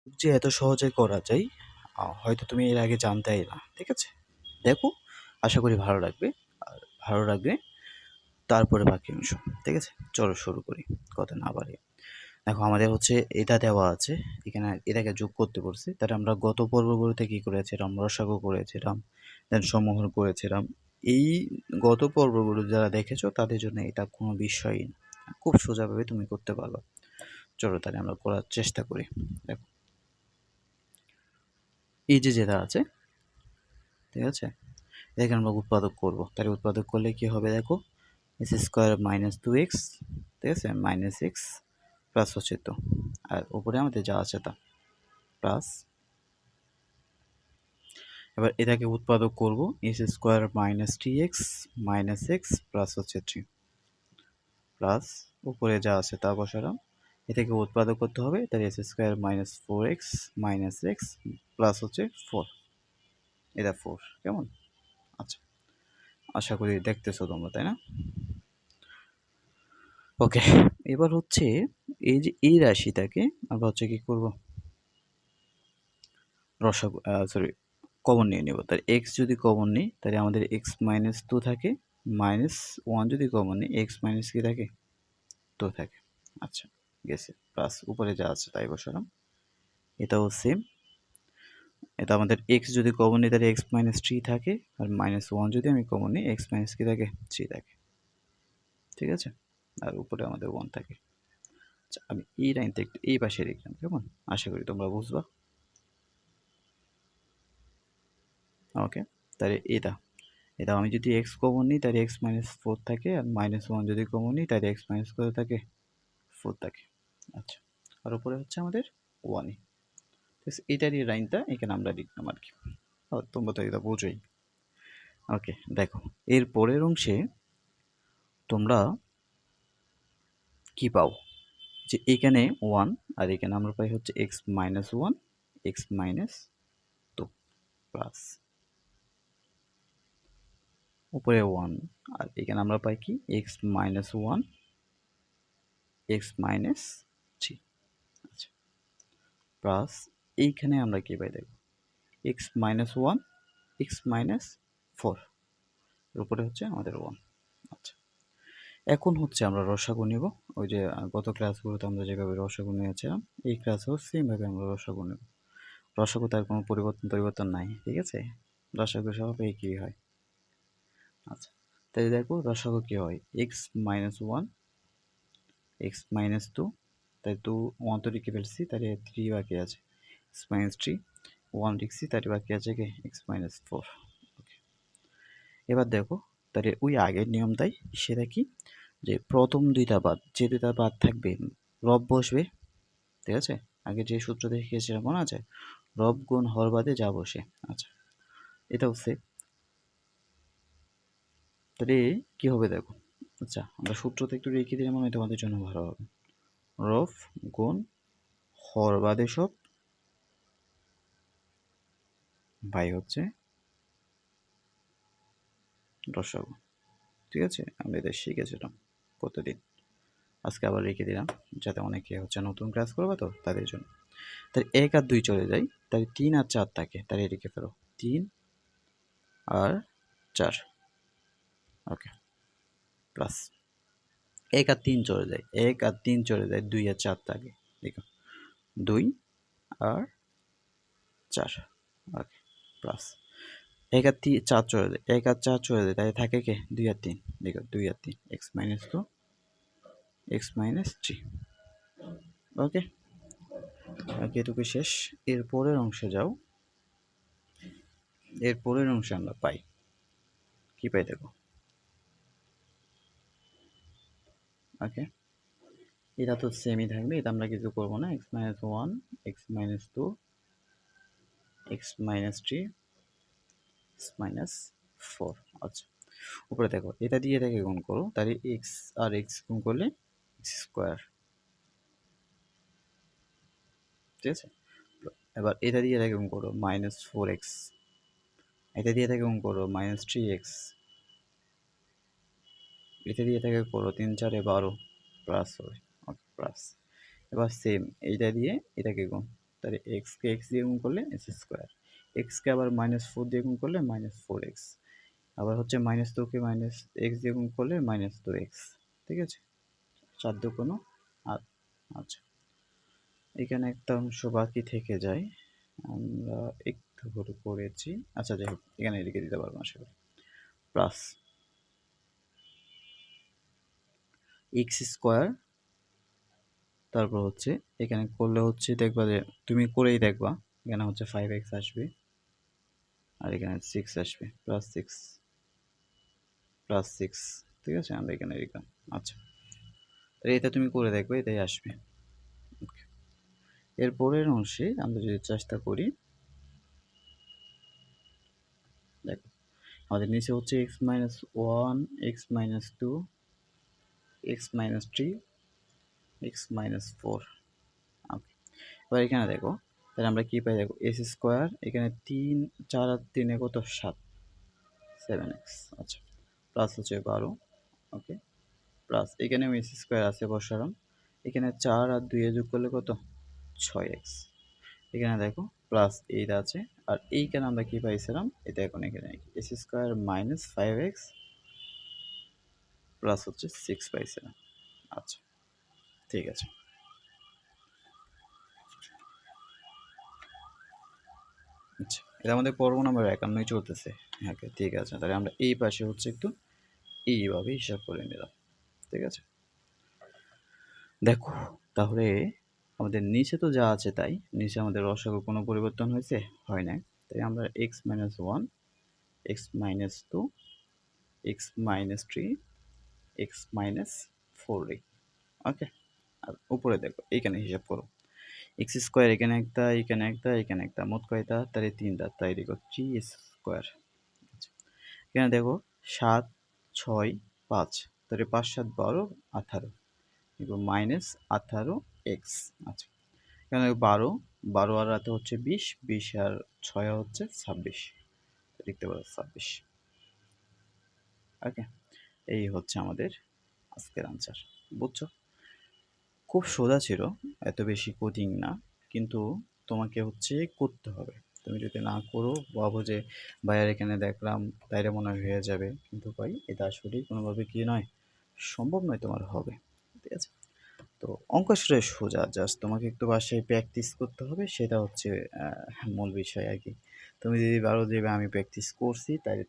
যে এত সহজে করা যায় হয়তো তুমি এর আগে জানতেই না। ঠিক আছে? দেখো, আশা করি ভালো লাগবে। আর ভালো লাগলে তারপরে বাকি অংশ। ঠিক আছে? চলো শুরু করি, কথা না বাড়িয়ে। দেখো, আমাদের হচ্ছে এটা দেওয়া আছে, এখানে এটাকে যোগ করতে বলছে। তাহলে আমরা গত পর্বগুলোতে কি করেছিলাম? রসাগু করেছিলাম, দেন সমহর করেছিলাম। এই গত পর্বগুলো যারা দেখেছো তাদের জন্য এটা কোনো বিষয়ই না, খুব সোজাভাবে তুমি করতে পারবে। চলো তাহলে আমরা করার চেষ্টা করি। দেখো, এই যে যেটা আছে, ঠিক আছে, এটাকে আমরা উৎপাদক করব। তাহলে উৎপাদক করলে কি হবে? দেখো, এক্স স্কোয়ার মাইনাস 2x, ঠিক আছে, মাইনাস এক্স প্লাস হচ্ছে তো, আর উপরে আমাদের যা আছে তা প্লাস। এবার এটাকে উৎপাদক করব, x square minus 3x minus x plus হচ্ছে 3 প্লাস উপরে যা আছে তা বসালাম। এটাকে উৎপাদক করতে হবে, তাহলে x square minus 4x minus x plus হচ্ছে 4, এটা 4। কেমন? আচ্ছা, আশা করি দেখতেছো তোমরা, তাই না? ওকে, এবার হচ্ছে এই যে এই রাশিটাকে আমরা হচ্ছে কি করব? রসাগু, সরি, কমন নিয়ে নেব। তাহলে এক্স যদি কমন নিই তাহলে আমাদের এক্স মাইনাস 2 থাকে, মাইনাস 1 যদি কমন নিই এক্স মাইনাস কি থাকে? 2 থাকে। আচ্ছা, গেছে। প্লাস উপরে যা আছে তাই বসালাম। এটাও সেম, এটা আমাদের এক্স যদি কমন নিই তাহলে এক্স মাইনাস 3 থাকে, আর মাইনাস 1 যদি আমি কমন নিই এক্স মাইনাস কি থাকে? 3 থাকে। ঠিক আছে? আর উপরে আমাদের 1 থাকে। আচ্ছা, আমি এই লাইনটা একটু এই পাশে লিখলাম। কেমন? আশা করি তোমরা বুঝবা। ওকে, তাহলে এটা আমি যদি এক্স কমন নিই তাহলে এক্স মাইনাস 4 থাকে, আর মাইনাস 1 যদি কমন নিই তাহলে এক্স মাইনাস কত থাকে? 4 থাকে। আচ্ছা, আর উপরে হচ্ছে আমাদের 1। এটারই লাইনটা এখানে আমরা লিখলাম আর কি। তোমরা তো এটা বোঝোই। ওকে, দেখো, এর পরের অংশে তোমরা কি পাও? যে এখানে 1, আর এখানে আমরা পাই হচ্ছে X minus 1 x minus 2 plus উপরে 1, আর এখানে আমরা পাই কি? X minus 1 x minus 3। আচ্ছা, প্লাস এইখানে আমরা কি পাই? দেখো, এক্স মাইনাস 1 এক্স মাইনাস 4, এর উপরে হচ্ছে আমাদের 1। আচ্ছা, এখন হচ্ছে আমরা রসাগু নিব। ওই যে গত ক্লাসগুলোতে আমরা যেভাবে রসাগু নিয়েছিলাম, এই ক্লাসেও সেমভাবে আমরা রসাগু নেব। রসাগু তার কোনো পরিবর্তন নাই। ঠিক আছে? রসাগু সব একই হয়। আচ্ছা, তাহলে দেখো রসাগু কি হয়? এক্স মাইনাস 1 এক্স মাইনাস 2, তাই 2 1 তো লিখে ফেলছি, তাহলে 3 বাকি আছে, এক্স মাইনাস 3 1 লিখছি, তাহলে বাকি আছে কি? X minus 4। ওকে, এবার দেখো, তাহলে ওই আগের নিয়মটাই, সেটা কি? যে প্রথম দুইটা বাদ, যে দুইটা বাদ থাকবে রব বসবে। ঠিক আছে? আগে যে সূত্র দেখিয়েছিলাম মনে আছে? রব গুণ হর বাদে যা বসে। আচ্ছা, এটাও সেম। তাহলে কি হবে দেখো। আচ্ছা, আমরা সূত্রটা একটু রেখে দিলে মনে হয় তোমাদের জন্য ভালো হবে। রব গুণ হর বাদে সব বাই হচ্ছে রসাগু। ঠিক আছে? আমরা এটা শিখেছিলাম প্রতিদিন। আজকে আবার রেখে দিলাম, যাতে অনেকে হচ্ছে নতুন ক্লাস করবে তো তাদের জন্য। তাহলে 1 আর 2 চলে যায়, তাহলে 3 আর 4 থাকে, তাহলে লিখে ফেলো 3 আর 4। ওকে, প্লাস 1 আর 3 চলে যায়, 1 আর 3 চলে যায়, 2 আর 4 থাকে। দেখো, 2 আর 4। ওকে, প্লাস 1 আর 4 চলে যায়, 1 আর 4 চলে যায়, তাই থাকে কে? 2 আর 3। দেখো, 2 আর 3 এক্স মাইনাস 2 এক্স মাইনাস 3। ওকে, বাকি এটুকু শেষ। এর পরের অংশে যাও। এর পরের অংশে আমরা পাই কি? পাই দেখো। ওকে, এটা তো সেমই থাকবে, এটা আমরা কিছু করবো না। X minus 1 x minus 2 x minus 3 x minus 4। আচ্ছা, উপরে দেখো, এটা দিয়ে এটাকে গুণ করো, তাহলে এক্স আর এক্স গুণ করলে এক্স স্কোয়ার। ঠিক আছে? এবার এটা দিয়ে এটাকে গুণ করো, মাইনাস 4x। এটা দিয়ে এটাকে গুণ করো, মাইনাস 3x। এটা দিয়ে এটাকে করো, 3 4 12 প্লাস হবে। ওকে, প্লাস। এবার সেম এইটা দিয়ে এটাকে গুণ, তাহলে এক্সকে এক্স দিয়ে গুণ করলে এক্স স্কোয়ার, এক্সকে আবার -4 দিয়ে গুণ করলে -4x, আবার হচ্ছে -2কে -x দিয়ে গুণ করলে -2x। ঠিক আছে, 4 দুগুণ 8। আচ্ছা, এখানে একটা অংশ বাকি থেকে যায়, আমরা একটু ভুল করেছি। আচ্ছা যাই হোক, এখানে লিখে দিতে পারবো আশা করি। প্লাস এক্স স্কোয়ার, তারপর হচ্ছে এখানে করলে হচ্ছে দেখবা যে তুমি করেই দেখবা এখানে হচ্ছে 5x আসবে আর এখানে 6 আসবে, +6, ঠিক আছে, আমরা এখানে লিখলাম। আচ্ছা, এটা তুমি করে দেখবে, এটাই আসবে। এর পরের অংশে আমরা যদি চেষ্টা করি, দেখো আমাদের নিচে হচ্ছে x-1, x-2, x-3, x-4। ওকে, এবার এখানে দেখো, তাহলে আমরা কি পাই দেখো, এস স্কোয়ার, এখানে 3, 4 আর 3 কত 7, 7x। আচ্ছা, প্লাস হচ্ছে 12। ওকে, প্লাস এখানেও এস স্কোয়ার আছে বসালাম, এখানে 4 আর 2 যোগ করলে কত 6x। এখানে দেখো প্লাস 8 আছে, আর এইখানে আমরা কি পাইছিলাম, এটা এখন এখানে এস স্কোয়ার -5x প্লাস হচ্ছে 6 পাইছিলাম। আচ্ছা, ঠিক আছে। আচ্ছা, এটা আমাদের পর্ব নাম্বার 51 চলতেছে। হ্যাঁ, ঠিক আছে, তাহলে আমরা এই পাশে হচ্ছে একটু এইভাবে হিসাব করে নিলাম। ঠিক আছে, দেখো তাহলে আমাদের নিচে তো যা আছে তাই, নিচে আমাদের রসাগুর কোনো পরিবর্তন হয়েছে, হয় না। তাই আমরা x-1, x-2, x-3, x-4 লিখি। ওকে, আর উপরে দেখো এইখানে হিসাব করো, এক্স স্কোয়ার এখানে একটা, এখানে একটা, এখানে একটা, মোট কয়টা, তাহলে 3টা, তাই লিখো 3 স্কোয়ার। এখানে দেখো 7, 6, 5, তাহলে 5, 7, 12, 18, -18x। আচ্ছা, এখানে 12, 12 আর রাতে হচ্ছে 20, 20 আর 6 হচ্ছে 26, লিখতে পারো 26। ওকে, এই হচ্ছে আমাদের আজকের আনসার। বুঝছো, খুব সোজা ছিল, এত বেশি কঠিন না, কিন্তু তোমাকে হচ্ছে করতে হবে। তুমি যদি না করো, ভাবো যে ভাইয়ার এখানে দেখলাম তাইলে মনে হয় হয়ে যাবে, কিন্তু ভাই এটা আসলেই কোনোভাবে কি নয়, সম্ভব নয় তোমার হবে। ঠিক আছে, তো অঙ্ক আসলে সোজা, জাস্ট তোমাকে একটু বাসায় প্র্যাকটিস করতে হবে, সেটা হচ্ছে মূল বিষয় আর কি। তুমি যদি পারো যে আমি প্র্যাকটিস করছি, তাইলে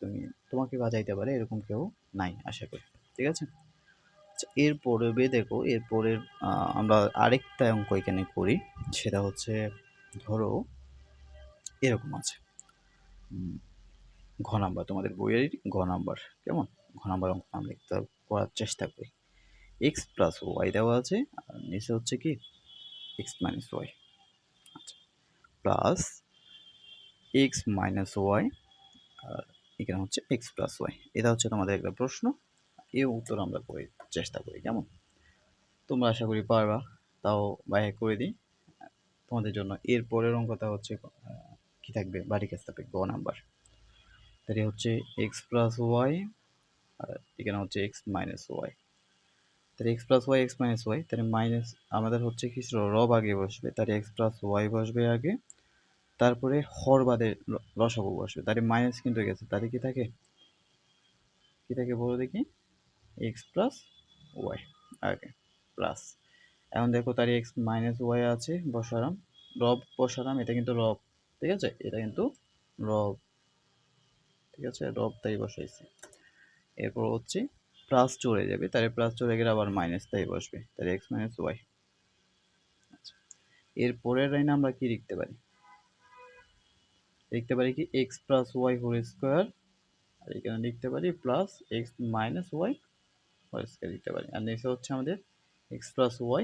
তোমাকে বাজাইতে পারে এরকম কেউ নাই আশা করি। ঠিক আছে, আচ্ছা, এরপরে দেখো, এরপরের আমরা আরেকটা অঙ্ক এখানে করি, সেটা হচ্ছে ধরো এরকম আছে, ঘ নাম্বার, তোমাদের বইয়ের ঘ নাম্বার, কেমন, ঘ নাম্বার অঙ্ক আমরা একটু করার চেষ্টা করি। এক্স প্লাস ওয়াই দেওয়া আছে, আর নিচে হচ্ছে কি এক্স মাইনাস ওয়াই, আচ্ছা, প্লাস এক্স মাইনাস ওয়াই, আর এখানে হচ্ছে এক্স প্লাস ওয়াই। এটা হচ্ছে তোমাদের একটা প্রশ্ন, এই উত্তর আমরা করে চেষ্টা করি, কেমন, তোমরা আশা করি পারবা, তাও বাইরে করে দিই তোমাদের জন্য। এর পরের অঙ্কটা হচ্ছে কি থাকবে, বাড়ি কাজ থাকবে গ নাম্বার, তাহলে হচ্ছে এক্স প্লাস ওয়াই, আর এখানে হচ্ছে এক্স মাইনাস ওয়াই। তাহলে X plus Y, x minus Y, তাহলে মাইনাস আমাদের হচ্ছে কি ছিল, রব আগে বসবে, তাহলে এক্স প্লাস ওয়াই বসবে আগে, তারপরে হর বাদে লসাগু বসবে, তাহলে মাইনাস কিন্তু গেছে, তাহলে কি থাকে, কি থাকে বলো দেখি, এক্স প্লাস ওয়াই আগে প্লাস। এখন দেখো তার এক্স মাইনাস ওয়াই আছে, বসালাম, রব বসালাম, এটা কিন্তু রব, ঠিক আছে, এটা কিন্তু রব, ঠিক আছে, রব তাই বসাইছি। এরপর হচ্ছে প্লাস চলে যাবে, তাহলে প্লাস চলে গেলে আবার মাইনাস তাই বসবে, তাহলে এক্স মাইনাস ওয়াই। আচ্ছা, এর পরের লাইনে আমরা কি লিখতে পারি, লিখতে পারি কি x plus y whole square, আর এখানে লিখতে পারি plus x minus y whole square লিখতে পারি, আর নেক্সট হচ্ছে আমাদের x plus Y,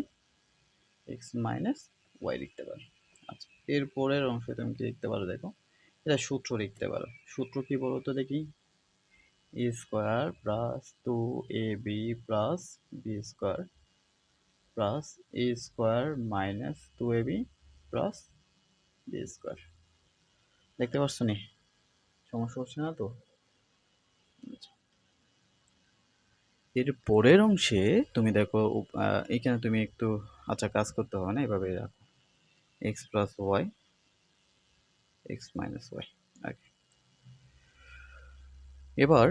x minus y লিখতে পারি। আচ্ছা, এর পরের অংশে তুমি কি লিখতে পারো দেখো, এটা সূত্র লিখতে পারো, সূত্র কি বলো তো দেখি, a square plus 2ab plus b square plus a square minus 2ab plus b square. দেখতে পাচ্ছ নি, সমস্যা হচ্ছে না তো? আচ্ছা, এর পরের অংশে তুমি দেখো, এখানে তুমি একটু, আচ্ছা কাজ করতে হবে না, এভাবে রাখো। X plus Y x minus y. Okay, এবার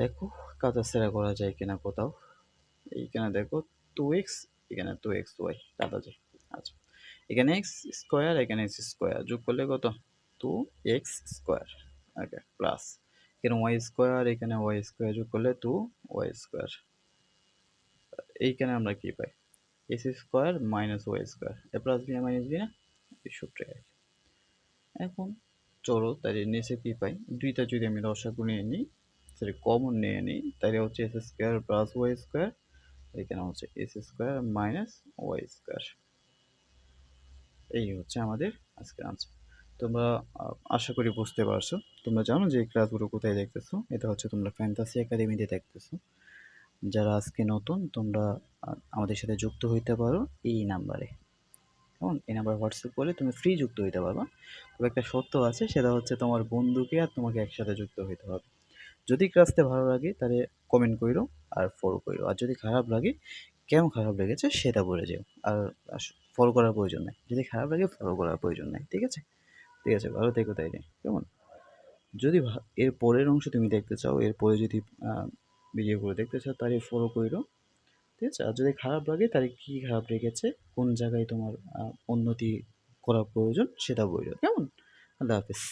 দেখো কাটাছেঁড়া করা যায় কিনা কোথাও। এইখানে দেখো 2x, এখানে 2xy কাটা যায়। আচ্ছা, এখানে এক্স স্কোয়ার, এখানে এক্স স্কোয়ার যোগ করলে কত? 2x square. ওকে, প্লাস এখানে ওয়াই স্কোয়ার, এখানে ওয়াই স্কোয়ার যোগ করলে 2y স্কোয়ার। এইখানে আমরা কি পাই? X square minus Y square, a plus b minus b না, এই সূত্রে। এখন চলো তাহলে নিচে কি পাই, দুইটা যদি আমি রসাগু নিয়ে নিই, সরি কমন নিয়ে নিই, তাহলে হচ্ছে X square plus Y square, এখানে হচ্ছে X square minus Y square. এই হচ্ছে আমাদের আজকের আনসার। তোমরা আশা করি বুঝতে পারছো। তোমরা জানো যে এই ক্লাসগুলো কোথায় দেখতেছো, এটা হচ্ছে তোমরা ফ্যান্টাসি একাডেমিতে দেখতেছো। যারা আজকে নতুন, তোমরা আমাদের সাথে যুক্ত হইতে পারো এই নাম্বারে। কেমন? এই নাম্বার হোয়াটসঅ্যাপ করলে তুমি ফ্রি যুক্ত হইতে পারবা। তবে একটা শর্ত আছে, সেটা হচ্ছে তোমার বন্ধুকে আর তোমাকে একসাথে যুক্ত হইতে হবে। যদি ক্লাসটা ভালো লাগে তাহলে কমেন্ট কইরো আর ফলো কইরো, আর যদি খারাপ লাগে কেন খারাপ লেগেছে সেটা বলে যেও। আর ফলো করার প্রয়োজন নেই, যদি খারাপ লাগে ফলো করার প্রয়োজন নেই। ঠিক আছে? ঠিক আছে, ভালো থেকো তাইলে। কেমন? যদি এর পরের অংশ তুমি দেখতে চাও, এরপরে যদি ভিডিওগুলো দেখতে চাও তাহলে ফলো কইরো। ঠিক আছে? আর যদি খারাপ লাগে তাহলে কী খারাপ লেগেছে, কোন জায়গায় তোমার উন্নতি করা প্রয়োজন সেটা বইলো। কেমন? আল্লাহ হাফেজ।